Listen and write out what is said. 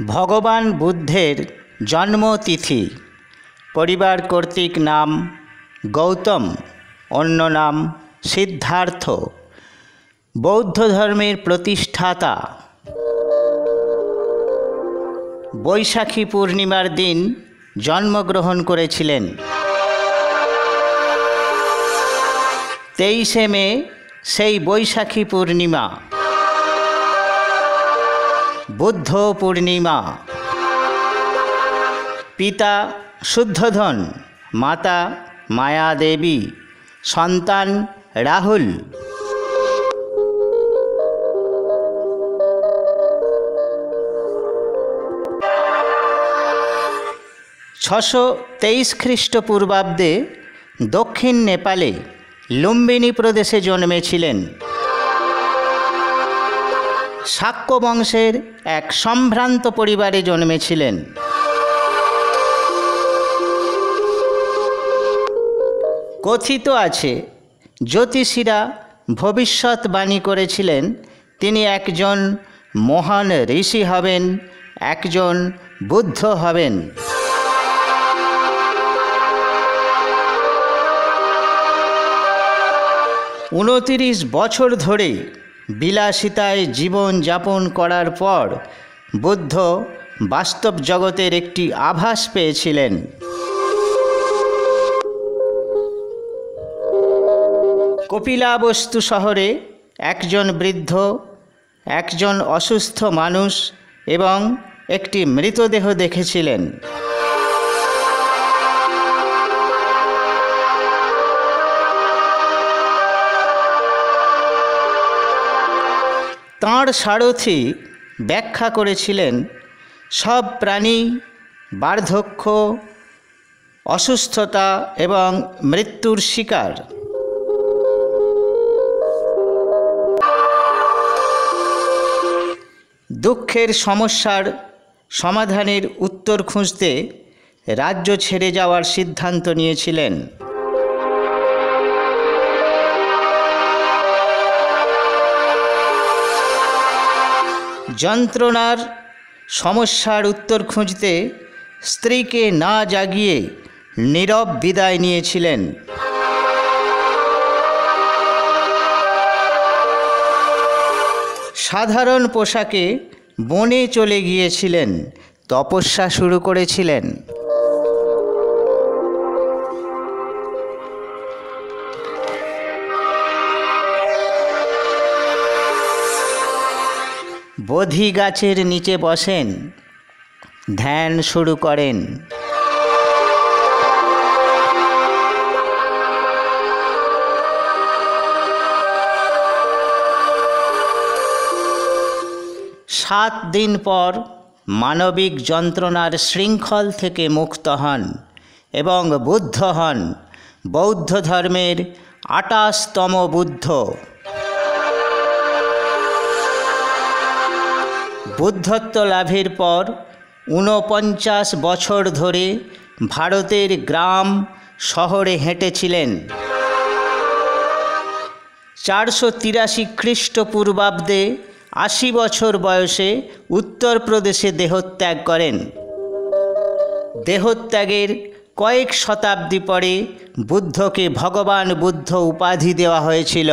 ভগবান বুদ্ধের জন্মতিথি। পরিবার কর্তৃক নাম গৌতম, অন্য নাম সিদ্ধার্থ। বৌদ্ধ ধর্মের প্রতিষ্ঠাতা। বৈশাখী পূর্ণিমার দিন জন্মগ্রহণ করেছিলেন। 23শে মে সেই বৈশাখী পূর্ণিমা, বুদ্ধ পূর্ণিমা। পিতা শুদ্ধোধন, মাতা মায়া দেবী, সন্তান রাহুল। 623 খ্রিস্টপূর্বাব্দে দক্ষিণ নেপালে লুম্বিনী প্রদেশে জন্মেছিলেন। শাক্য বংশের এক সম্ভ্রান্ত পরিবারে জন্মেছিলেন। কথিত আছে জ্যোতিষীরা ভবিষ্যৎবাণী করেছিলেন তিনি একজন মহান ঋষি হবেন, একজন বুদ্ধ হবেন। উনতিরিশ বছর ধরে বিলাসিতায় জীবন যাপন করার পর বুদ্ধ বাস্তব জগতের একটি আভাস পেয়েছিলেন। কপিলাবস্তু শহরে একজন বৃদ্ধ, একজন অসুস্থ মানুষ এবং একটি মৃতদেহ দেখেছিলেন। তাঁর সারথি ব্যাখ্যা করেছিলেন সব প্রাণী বার্ধক্য, অসুস্থতা এবং মৃত্যুর শিকার। দুঃখের সমস্যার সমাধানের উত্তর খুঁজতে রাজ্য ছেড়ে যাওয়ার সিদ্ধান্ত নিয়েছিলেন। যন্ত্রণার সমস্যার উত্তর খুঁজতে স্ত্রীকে না জাগিয়ে নীরব বিদায় নিয়েছিলেন। সাধারণ পোশাকে বনে চলে গিয়েছিলেন, তপস্যা শুরু করেছিলেন। বোধি গাছের নিচে বসেন, ধ্যান শুরু করেন। সাত দিন পর মানবিক যন্ত্রণার শৃঙ্খল থেকে মুক্ত হন এবং বুদ্ধ হন, বৌদ্ধ ধর্মের 28তম বুদ্ধ। বুদ্ধত্ব লাভের পর 49 বছর ধরে ভারতের গ্রাম শহরে হেঁটেছিলেন। 483 খ্রিস্টপূর্বাব্দে 80 বছর বয়সে উত্তরপ্রদেশে দেহত্যাগ করেন। দেহত্যাগের কয়েক শতাব্দী পরে বুদ্ধকে ভগবান বুদ্ধ উপাধি দেওয়া হয়েছিল।